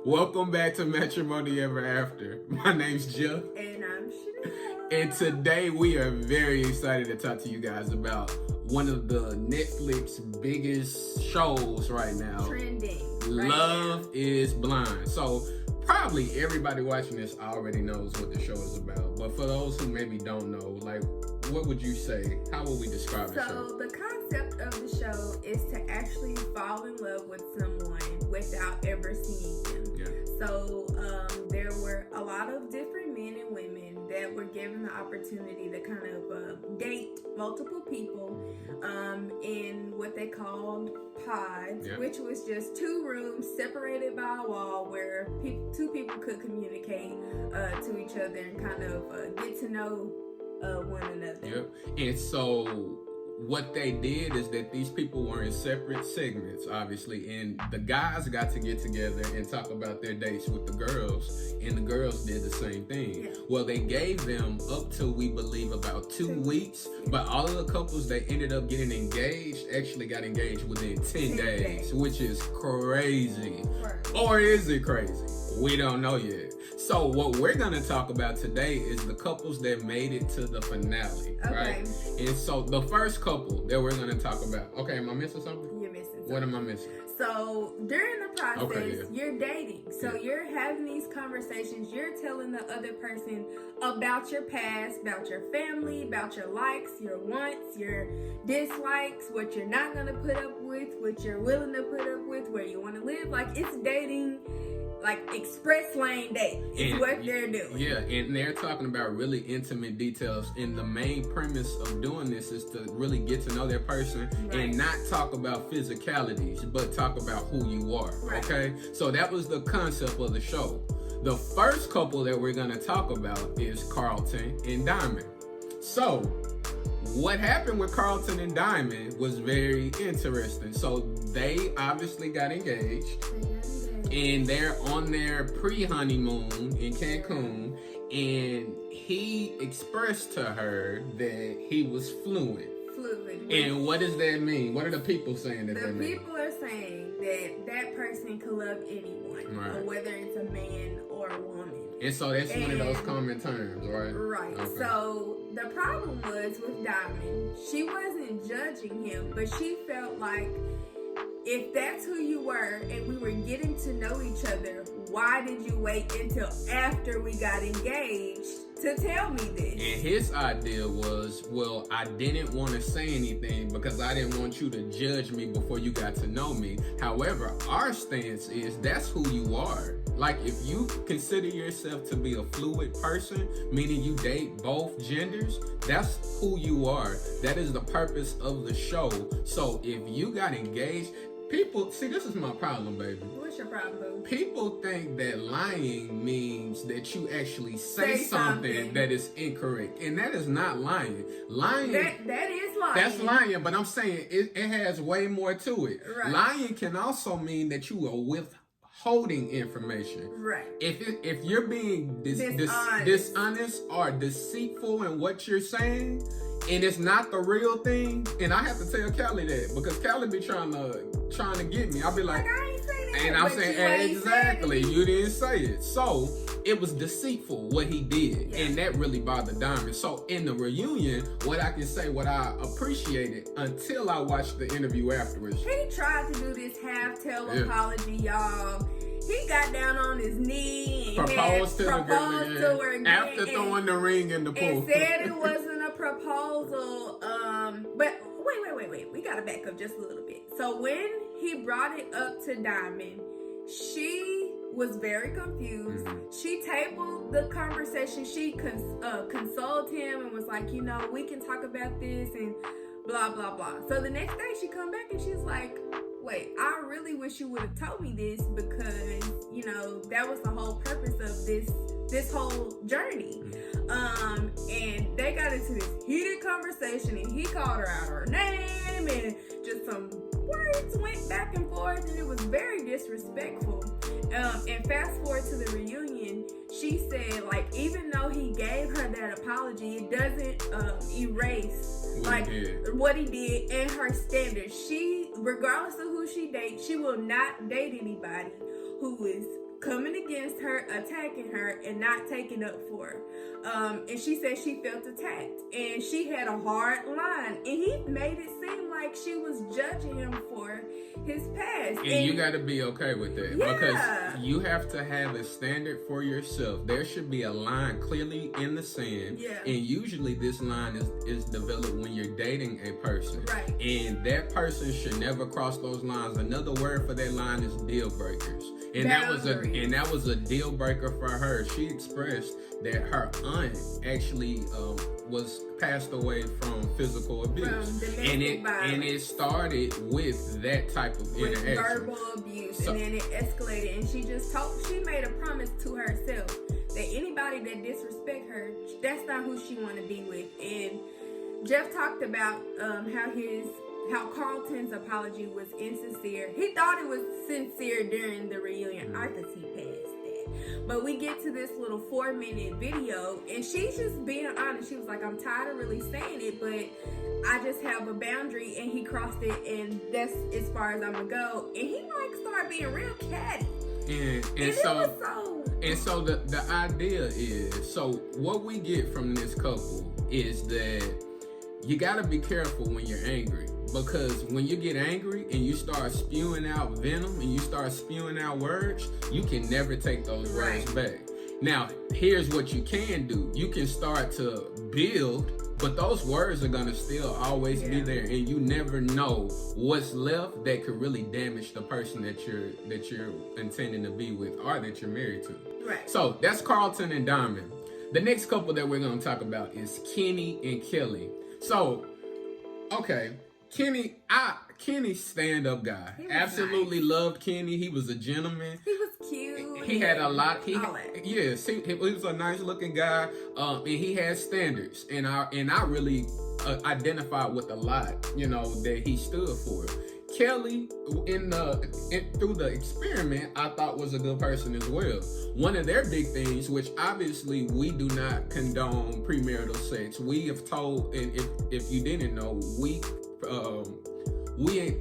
Welcome back to Matrimony Ever After. My name's Jeff. And I'm Chanel. And today we are very excited to talk to you guys about one of the Netflix biggest shows right now. Trending. Love is Blind. So probably everybody watching this already knows what the show is about. But for those who maybe don't know, like, what would you say? How would we describe the show? So the concept of the show is to actually fall in love with someone without ever seeing them. Yeah. So there were a lot of different men and women that were given the opportunity to kind of date multiple people in what they called pods, Yeah. which was just 2 rooms separated by a wall where two people could communicate to each other and kind of get to know one another. Yep. And so what they did is that these people were in separate segments, obviously, and the guys got to get together and talk about their dates with the girls, and the girls did the same thing. Yeah. Well, they gave them up to, we believe, about 2 weeks, but all of the couples that ended up getting engaged actually got engaged within 10 days, which is crazy. Right. Or is it crazy? We don't know yet. So what we're going to talk about today is the couples that made it to the finale, right? And so the first couple that we're going to talk about. Okay, am I missing something? You're missing something. What am I missing? So during the process, yeah. you're dating. So you're having these conversations. You're telling the other person about your past, about your family, about your likes, your wants, your dislikes, what you're not going to put up with, what you're willing to put up with, where you want to live. Like, it's dating. Like express lane date is what they're doing. Yeah, and they're talking about really intimate details. And the main premise of doing this is to really get to know their person and not talk about physicalities, but talk about who you are. Right. Okay? So that was the concept of the show. The first couple that we're going to talk about is Carlton and Diamond. So what happened with Carlton and Diamond was very interesting. So they obviously got engaged. And they're on their pre-honeymoon in Cancun, and he expressed to her that he was fluent. And what does that mean? What are the people saying that The mean? people are saying that that person can love anyone, Right. whether it's a man or a woman. And so that's one of those common terms, right? Right. Okay. So the problem was with Diamond, she wasn't judging him, but she felt like, if that's who you were and we were getting to know each other, why did you wait until after we got engaged to tell me this? And his idea was, well, I didn't want to say anything because I didn't want you to judge me before you got to know me. However, our stance is that's who you are. Like, if you consider yourself to be a fluid person, meaning you date both genders, that's who you are. That is the purpose of the show. So if you got engaged, people, see, this is my problem, baby. What's your problem, boo? People think that lying means that you actually say something that is incorrect. And that is not lying. Lying... That is lying. That's lying, but I'm saying it has way more to it. Right. Lying can also mean that you are withholding information. Right. If you're being dishonest or deceitful in what you're saying, and it's not the real thing, and I have to tell Callie that because Callie be trying to get me. I'll be like, I ain't say that. and I'm saying exactly, you didn't say it. So it was deceitful what he did, and that really bothered Diamond. So in the reunion, what I can say, what I appreciated until I watched the interview afterwards. He tried to do this half-tail apology, y'all. He got down on his knee and proposed to her again after throwing the ring in the pool. And said it wasn't a proposal. But wait. We gotta back up just a little bit. So when he brought it up to Diamond, she was very confused. She tabled the conversation. She consoled him and was like, we can talk about this and blah, blah, blah. So the next day she come back and she's like, wait, I really wish you would have told me this because, that was the whole purpose of this whole journey. And they got into this heated conversation and he called her out her name and just some words went back and forth and it was very disrespectful. And fast forward to the reunion, she said, like, even though he gave her that apology, it doesn't erase what he did and her standards. She, regardless of who she dates, she will not date anybody who is coming against her, attacking her, and not taking up for her. And she said she felt attacked, and she had a hard line, and he made it seem like she was judging him for his past. And you got to be okay with that, Yeah. because you have to have a standard for yourself. There should be a line clearly in the sand, Yeah. and usually this line is developed when you're dating a person, Right. and that person should never cross those lines. Another word for that line is deal breakers, and that was a deal breaker for her. She expressed that her aunt actually was passed away from physical abuse, From domestic and violence. it started with that type of with interaction. verbal abuse, So- and then it escalated, and she made a promise to herself that anybody that disrespect her, that's not who she want to be with. And Jeff talked about how Carlton's apology was insincere. He thought it was sincere during the reunion. I could see past that. But we get to this little 4-minute video, and she's just being honest. She was like, I'm tired of really saying it, but I just have a boundary, and he crossed it, and that's as far as I'm gonna go. And he like started being real catty. And so the idea is, so what we get from this couple is that you gotta be careful when you're angry, because when you get angry and you start spewing out venom and you start spewing out words, you can never take those words back. Now, here's what you can do. You can start to build, but those words are gonna still always be there, and you never know what's left that could really damage the person that you're intending to be with or that you're married to. Right. So that's Carlton and Diamond. The next couple that we're gonna talk about is Kenny and Kelly. So, okay, Kenny stand-up guy. Absolutely loved Kenny. He was a gentleman. He was cute. He had a lot. He was was a nice-looking guy, and he had standards. And I really identified with a lot, that he stood for. Kelly, through the experiment, I thought was a good person as well. One of their big things, which obviously we do not condone premarital sex. We have told, and if you didn't know, we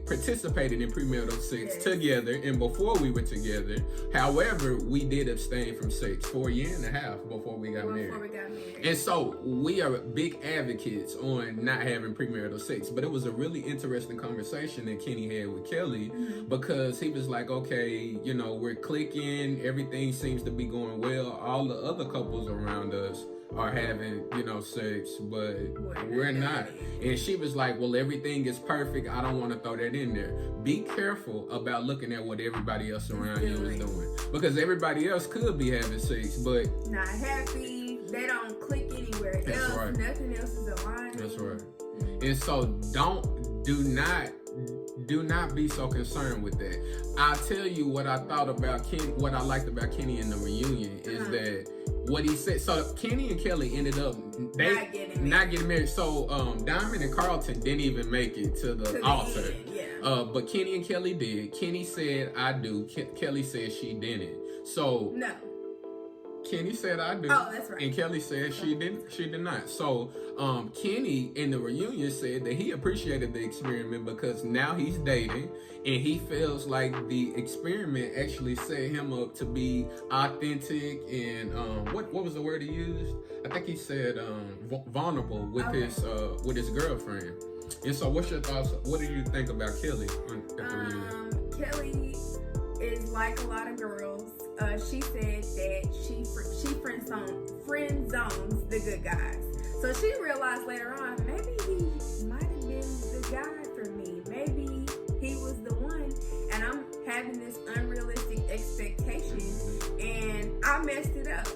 participated in premarital sex together and before we were together. However, we did abstain from sex for a year and a half before we got married. And so we are big advocates on not having premarital sex. But it was a really interesting conversation that Kenny had with Kelly, because he was like, okay, we're clicking, everything seems to be going well. All the other couples around us are having, sex, but we're not. And she was like, well, everything is perfect. I don't want to throw that in there. Be careful about looking at what everybody else around you is doing, because everybody else could be having sex, but not happy. They don't click anywhere That's else. right. Nothing else is aligned. That's right. And so do not be so concerned with that. I'll tell you what I thought about Kenny, what I liked about Kenny in the reunion is that what he said. So Kenny and Kelly ended up not getting married. So Diamond and Carlton didn't even make it to the altar. End, but Kenny and Kelly did. Kenny said, I do. Kelly said she didn't. So no. Kenny said, I do. Oh, that's right. And Kelly said she did not. So Kenny in the reunion said that he appreciated the experiment because now he's dating, and he feels like the experiment actually set him up to be authentic and what was the word he used? I think he said vulnerable with his girlfriend. And so what's your thoughts? What do you think about Kelly at the reunion? Kelly is like a lot of girls. She said that she friend zones the good guys. So she realized later on, maybe he might have been the guy for me. Maybe he was the one, and I'm having this unrealistic expectation, and I messed it up.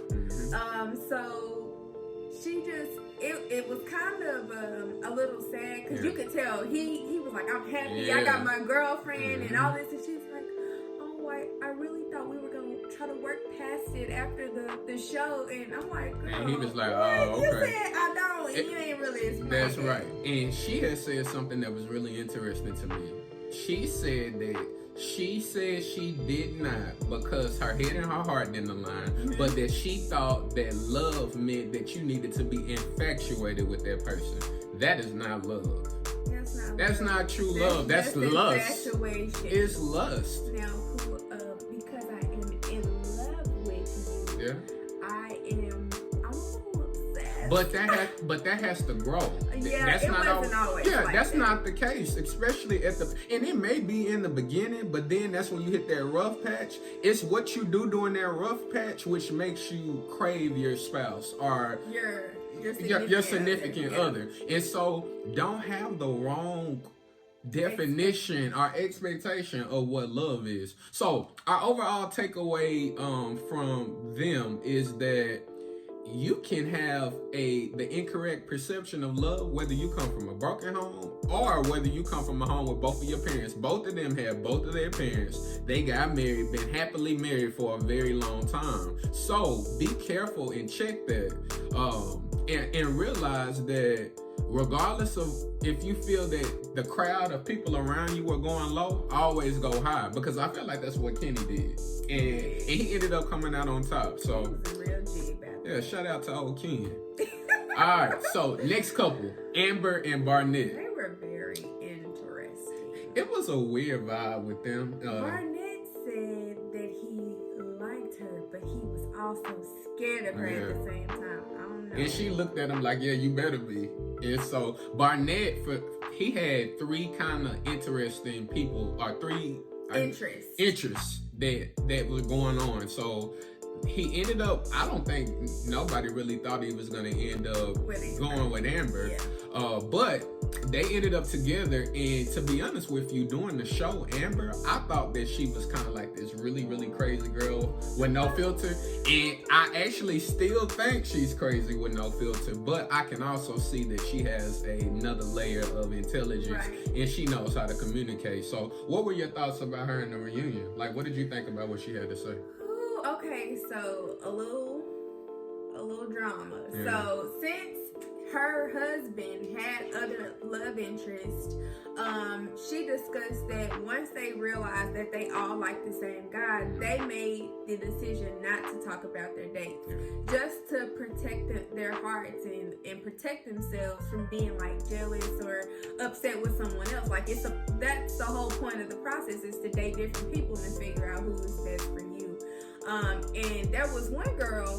So she just, it was kind of a little sad, because you could tell he was like, I'm happy, I got my girlfriend and all this, and she was like, oh, I really thought we were going to try to work past it after the show, and I'm like, girl, and he was like, what? oh, You okay. said I don't, and you ain't really explained That's it. right. And she had said something that was really interesting to me. She said that she said she did not because her head and her heart didn't align, but that she thought that love meant that you needed to be infatuated with that person. That is not love. That's not true love. That's lust. Infatuation. It's lust. Now, because I am Yeah. I'm a little upset. But that has to grow. Yeah, that's it not wasn't always like that's that. not the case, especially and it may be in the beginning, but then that's when you hit that rough patch. It's what you do during that rough patch which makes you crave your spouse or your significant other. And so don't have the wrong definition or expectation of what love is. So our overall takeaway from them is that you can have the incorrect perception of love, whether you come from a broken home or whether you come from a home with both of your parents. Both of them have both of their parents. They got married, been happily married for a very long time. So be careful and check that, and realize that regardless of if you feel that the crowd of people around you are going low, always go high, because I feel like that's what Kenny did, and he ended up coming out on top. So He's a real G, baby. yeah, shout out to old Ken. All right, so next couple, Amber and Barnett. They were very interesting. It was a weird vibe with them. Barnett said that he liked her, but he was also scared of her at the same time. I don't know. And she looked at him like, yeah, you better be. And so Barnett, he had three kind of interesting people, or three interests that was going on. So he ended up, I don't think nobody really thought he was going to end up going with Amber. Yeah. But they ended up together, and to be honest with you, during the show, Amber, I thought that she was kind of like this really, really crazy girl with no filter. And I actually still think she's crazy with no filter, but I can also see that she has another layer of intelligence, and she knows how to communicate. So what were your thoughts about her in the reunion? Like, what did you think about what she had to say? Okay, so a little drama. Yeah. So since her husband had other love interests, she discussed that once they realized that they all liked the same guy, they made the decision not to talk about their dates, just to protect their hearts and protect themselves from being like jealous or upset with someone else. Like that's the whole point of the process, is to date different people and figure out who is best for you. And there was one girl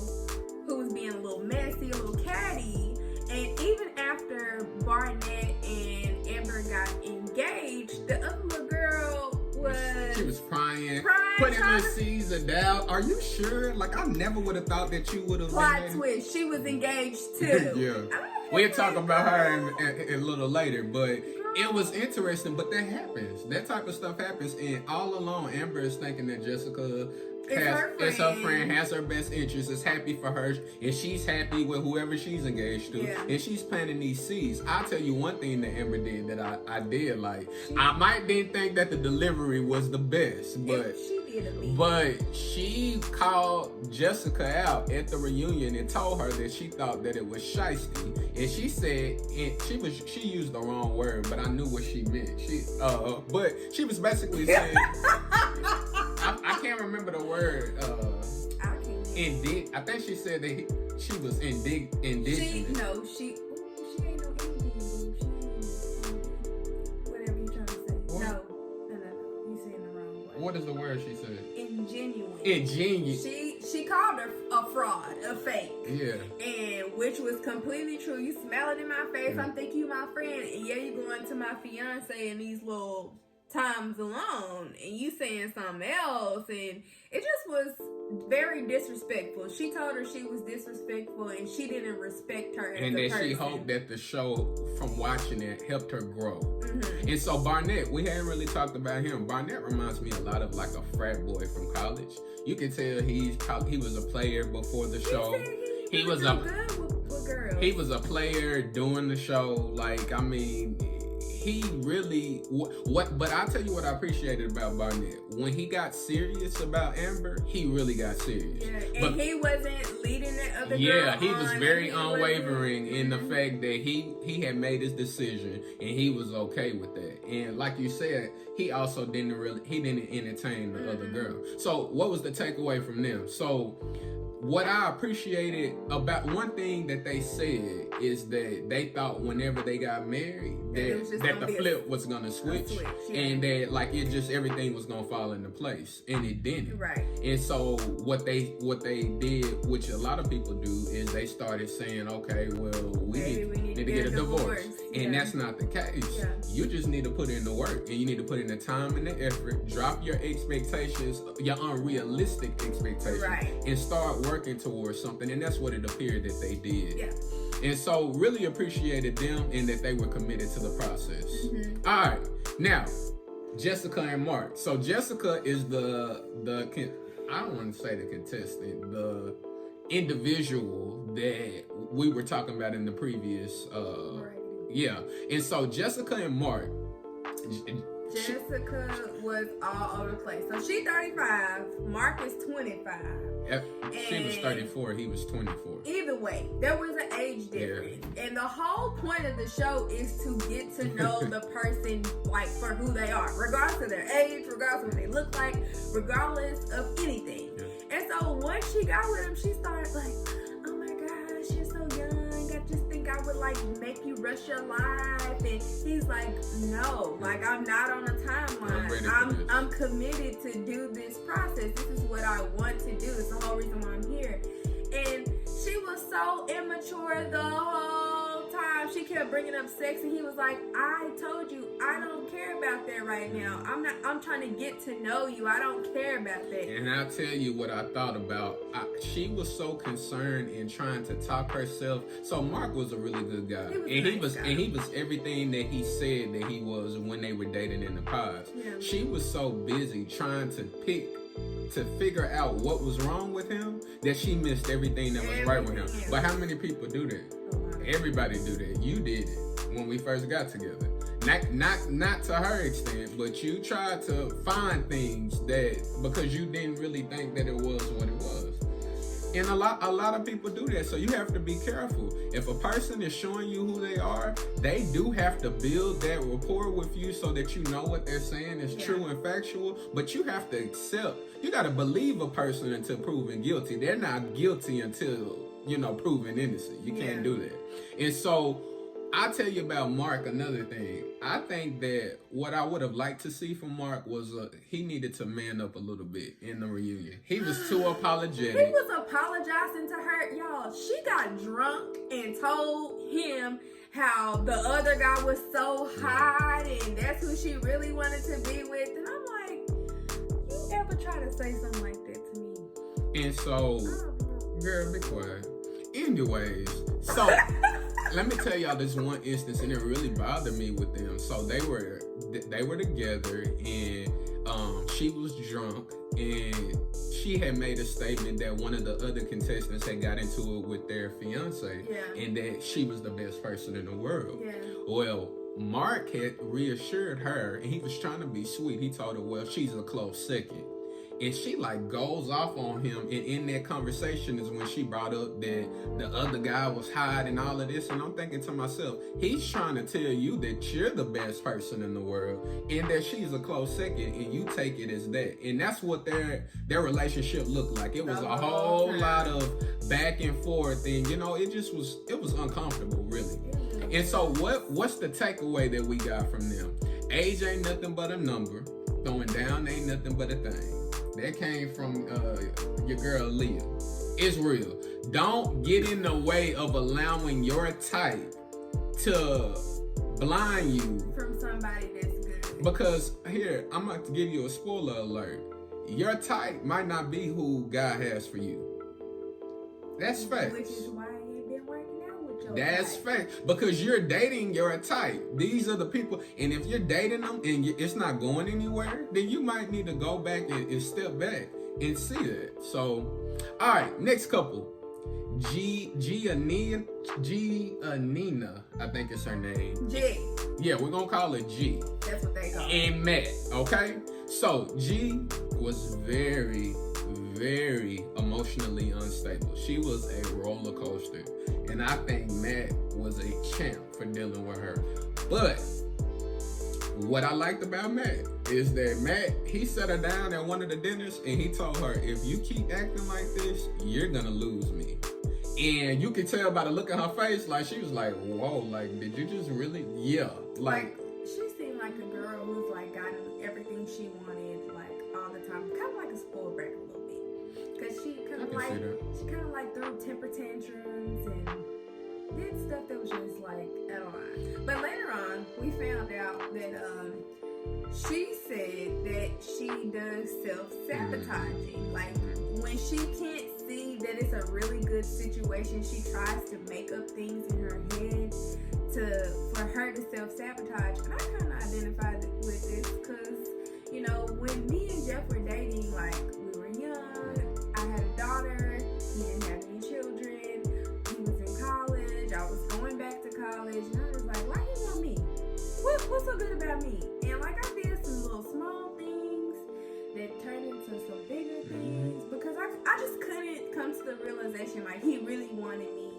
who was being a little messy, a little catty, and even after Barnett and Amber got engaged, the other little girl was crying putting the seeds of doubt. Are you sure? Like, I never would have thought that you would have. Plot twist, she was engaged too. Yeah, we'll talk about her a little later, but it was interesting. But that happens. That type of stuff happens, and all along, Amber is thinking that Jessica is her friend, has her best interest, is happy for her, and she's happy with whoever she's engaged to, and she's planting these seeds. I'll tell you one thing that Amber did that I did like. I didn't think that the delivery was the best, but she called Jessica out at the reunion and told her that she thought that it was shiesty, and she said, and she used the wrong word, but I knew what she meant. But she was basically saying, I can't remember the word. I think she said that she was indigenous. She ain't no Indian, boo. Whatever you trying to say. What? No. You saying the wrong word. What is the word she said? Ingenuine. She called her a fraud, a fake. Yeah. And which was completely true. You smell it in my face. I'm thinking you my friend, and yeah, you going to my fiance in these little times alone, and you saying something else, and it just was very disrespectful. She told her she was disrespectful, and she didn't respect her as a person. And that she hoped that the show, from watching it, helped her grow. And so Barnett, we hadn't really talked about him. Barnett reminds me a lot of like a frat boy from college. You can tell he was a player before the show. He was a player doing the show. Like, I mean, he really but I'll tell you what I appreciated about Barnett. When he got serious about Amber, he really got serious. Yeah, and he wasn't leading the other girl. Yeah, he was very unwavering in the fact that he had made his decision and he was okay with that. And like you said, he also didn't entertain the other girl. So what was the takeaway from them? So what I appreciated about one thing that they said is that they thought whenever they got married that the flip was gonna switch, yeah. and that like it just everything was gonna fall into place, and it didn't. Right. And so what they did, which a lot of people do, is they started saying, okay, well, we need to get a divorce. And that's not the case. Yeah. You just need to put in the work, and you need to put in the time and the effort, drop your expectations, your unrealistic expectations, right, and start working towards something. And that's what it appeared that they did. Yeah. And so really appreciated them and that they were committed to the process. Mm-hmm. All right, now Jessica and Mark. So Jessica is the I don't want to say the contestant, the individual that we were talking about in the previous yeah. And so Jessica and Mark, Jessica was all over the place. So she's 35, Mark is 25. She was 34, he was 24. Either way, there was an age difference. Yeah. And the whole point of the show is to get to know the person like for who they are, regardless of their age, regardless of what they look like, regardless of anything. Yeah. And so once she got with him, she started like, oh my gosh, you're so young. I just think I would like make you rush your life. And he's like, no, like I'm not on a timeline. I'm committed to do this process. This is what I want to do. It's the whole reason why I'm here. And she was so immature the whole time. She kept bringing up sex, and he was like, I told you, I don't care about that right now. I'm trying to get to know you. I don't care about that. And I'll tell you what I thought about. She was so concerned in trying to talk herself. So Mark was a really good guy. He was everything that he said that he was when they were dating in the past. Yeah. She was so busy trying to figure out what was wrong with him that she missed everything that was right with him. But how many people do that? Everybody do that. You did it when we first got together. Not to her extent, but you tried to find things that because you didn't really think that it was what it was. And a lot of people do that, so you have to be careful. If a person is showing you who they are, they do have to build that rapport with you so that you know what they're saying is true and factual. But you have to accept, you got to believe a person until proven guilty. They're not guilty until, proven innocent. You can't do that. And so I'll tell you about Mark another thing. I think that what I would have liked to see from Mark was he needed to man up a little bit in the reunion. He was too apologetic. He was apologizing to her. Y'all, she got drunk and told him how the other guy was so hot and that's who she really wanted to be with. And I'm like, you ever try to say something like that to me? And so, girl, be quiet. Anyways, so... Let me tell y'all this one instance, and it really bothered me with them. So they were together, and she was drunk, and she had made a statement that one of the other contestants had got into it with their fiance, and that she was the best person in the world. Yeah. Well, Mark had reassured her, and he was trying to be sweet. He told her, well, she's a close second. And she like goes off on him, and in that conversation is when she brought up that the other guy was hot and all of this. And I'm thinking to myself, he's trying to tell you that you're the best person in the world and that she's a close second, and you take it as that. And that's what their relationship looked like. It was a whole lot of back and forth, and it was uncomfortable, really. And so what's the takeaway that we got from them? Age ain't nothing but a number. Throwing down ain't nothing but a thing. That came from your girl Leah. It's real. Don't get in the way of allowing your type to blind you from somebody that's good. Because here, I'm about to give you a spoiler alert. Your type might not be who God has for you. That's facts. Which is why I ain't been working out with your That's type. facts. Because you're dating your type. These are the people. And if you're dating them and it's not going anywhere, then you might need to go back and step back and see that. So, all right, next couple. Giannina, I think it's her name. G. Yeah, we're going to call her G. That's what they call her. And Matt, okay? So, G was very, very emotionally unstable. She was a roller coaster. And I think Matt was a champ for dealing with her. But what I liked about Matt is that Matt, he sat her down at one of the dinners and he told her, if you keep acting like this, you're gonna lose me. And you could tell by the look on her face, like she was like, whoa, like, did you just really? Yeah. Like she seemed like a girl who's like gotten everything she wanted, like all the time. Kind of like a spoiled brat a little bit. Cause she kind of like threw temper tantrums and did stuff that was just like out of line. But later on, we found out that she said that she does self-sabotaging. Like when she can't see that it's a really good situation, she tries to make up things in her head for her to self-sabotage. And I kind of identified with this because, you know, when me and Jeff were dating, like we were young, I had a daughter, he didn't have any children, he was in college, I was going back to college, and I was like, why he want me? What's so good about me? And like I did some little small things that turned into some bigger things because I just couldn't come to the realization like he really wanted me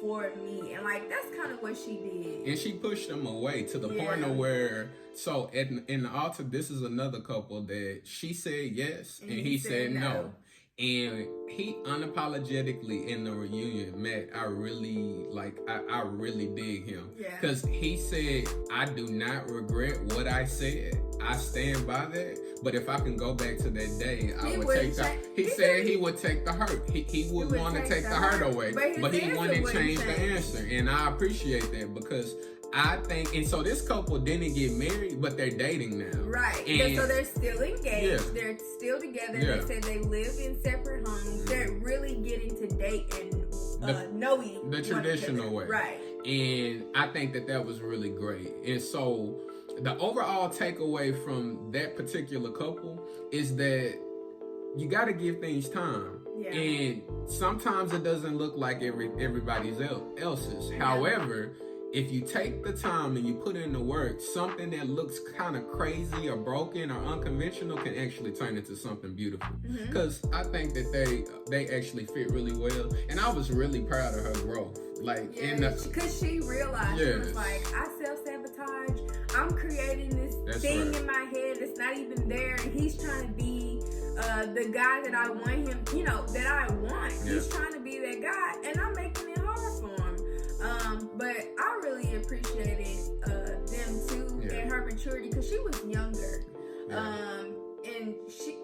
for me, and like that's kind of what she did. And she pushed him away to the point of where, so in the altar, this is another couple that she said yes and he said no. And he unapologetically in the reunion, Matt, I really dig him. Because he said, I do not regret what I said. I stand by that. But if I can go back to that day, I would take he said he would take the hurt. He would want to take the hurt away. But he wanted to change the answer. And I appreciate that because I think, and so this couple didn't get married, but they're dating now. Right. And so they're still engaged. Yeah. They're still together. Yeah. They said they live in separate homes. They're really getting to date and know each other. The traditional way. Right. And I think that was really great. And so the overall takeaway from that particular couple is that you got to give things time. Yeah. And sometimes it doesn't look like everybody else's. Yeah. However, if you take the time and you put in the work, something that looks kind of crazy or broken or unconventional can actually turn into something beautiful. Because I think that they actually fit really well. And I was really proud of her growth. Like, because she realized, she was like, I self-sabotage. I'm creating this thing in my head that's not even there. And he's trying to be the guy that I want him, you know, that I want. Yeah. He's trying to be that guy. And I'm making it hard for him. But I really appreciated them too and her maturity because she was younger. And she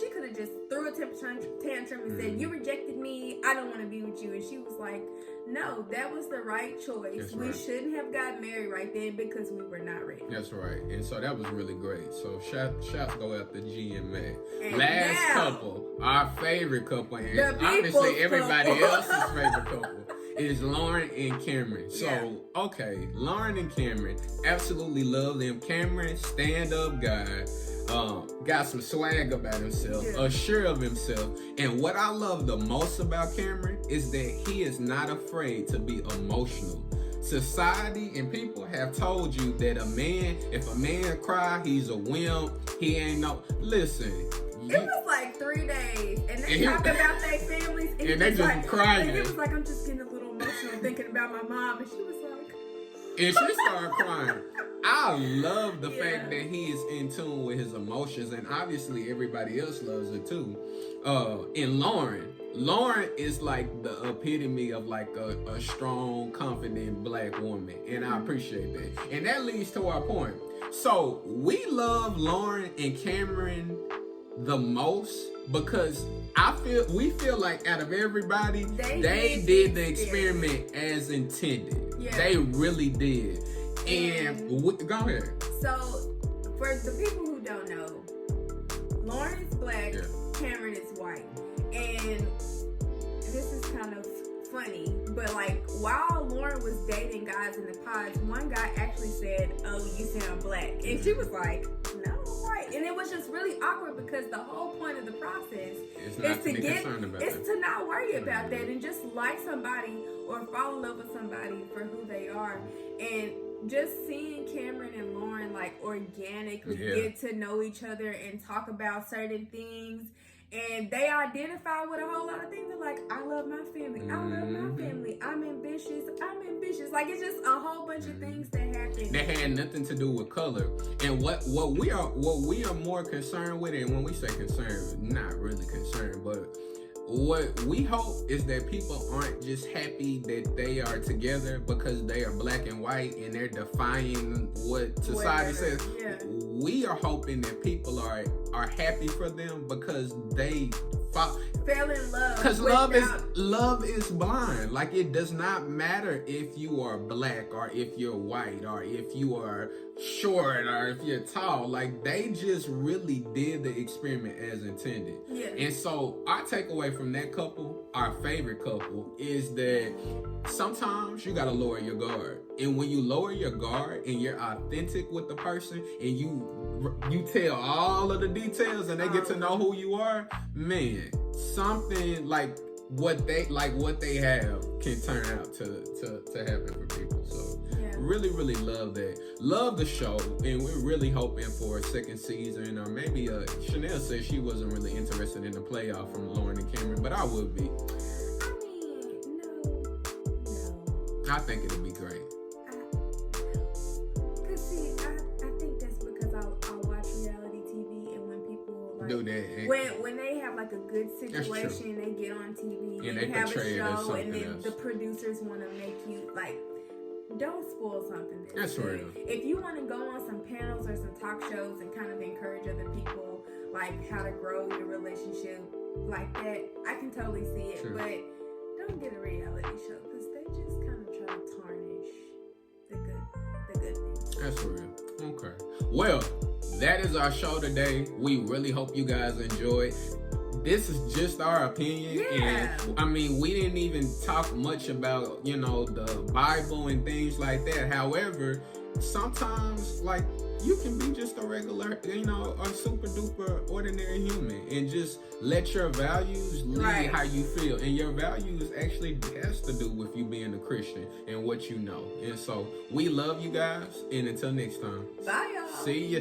could have just threw a temper tantrum and said, you rejected me, I don't want to be with you. And she was like, no, that was the right choice. We shouldn't have got married right then because we were not ready. That's right. And so that was really great. So shouts go out to G and Matt. And last couple, our favorite couple, and obviously everybody else's favorite couple, is Lauren and Cameron. So, okay, Lauren and Cameron, absolutely love them. Cameron, stand-up guy, got some swag about himself, assured of himself. And what I love the most about Cameron is that he is not afraid to be emotional. Society and people have told you that if a man cry, he's a wimp. He ain't no. Listen. It was like 3 days, and they talk about their families, and they just crying. And it was like, I'm just getting a little emotional thinking about my mom, and she was like, and she started crying. I love the fact that he is in tune with his emotions, and obviously everybody else loves it too. And Lauren is like the epitome of like a strong, confident black woman, and I appreciate that. And that leads to our point. So we love Lauren and Cameron the most because we feel like out of everybody, they did the experiment as intended. Yeah. They really did. And go ahead. So, for the people who don't know, Lauren is black, Cameron is white. And this is kind of funny, but like while Lauren was dating guys in the pods, one guy actually said, "Oh, you sound black," and she was like, "No, I'm white." And it was just really awkward because the whole point of the process is to not worry about that and just like somebody or fall in love with somebody for who they are. And just seeing Cameron and Lauren like organically get to know each other and talk about certain things and they identify with a whole lot of things. They're like, I love my family. I love my family. I'm ambitious. Like, it's just a whole bunch of things that happen. That had nothing to do with color. And what we are more concerned with, and when we say concerned, not really concerned, but what we hope is that people aren't just happy that they are together because they are black and white and they're defying what society says. Yeah. We are hoping that people are happy for them because they fell in love. Because love is blind. Like, it does not matter if you are black or if you're white or if you are short or if you're tall. Like, they just really did the experiment as intended. Yeah. And so our takeaway from that couple, our favorite couple, is that sometimes you gotta lower your guard. And when you lower your guard and you're authentic with the person and you tell all of the details and they get to know who you are, man, something like what they have can turn out to happen for people. So really, really love that. Love the show, and we're really hoping for a second season, or maybe Chanel said she wasn't really interested in the playoff from Lauren and Cameron, but I would be. I mean, no. I think it'll be great. Cause see, I think that's because I watch reality TV, and when people like Do that. when they have like a good situation, they get on TV and they have a portray it as show, and then else. the producers want to make you like. Don't spoil something That's good. real. If you want to go on some panels or some talk shows and kind of encourage other people, like how to grow your relationship like that, I can totally see it. True. But don't get a reality show because they just kind of try to tarnish the good things. That's real. Okay. Well, that is our show today. We really hope you guys enjoyed. This is just our opinion, and I mean, we didn't even talk much about, the Bible and things like that. However, sometimes, like, you can be just a regular, a super duper ordinary human and just let your values lead how you feel. And your values actually has to do with you being a Christian and what you know. And so we love you guys, and until next time. Bye, y'all. See ya.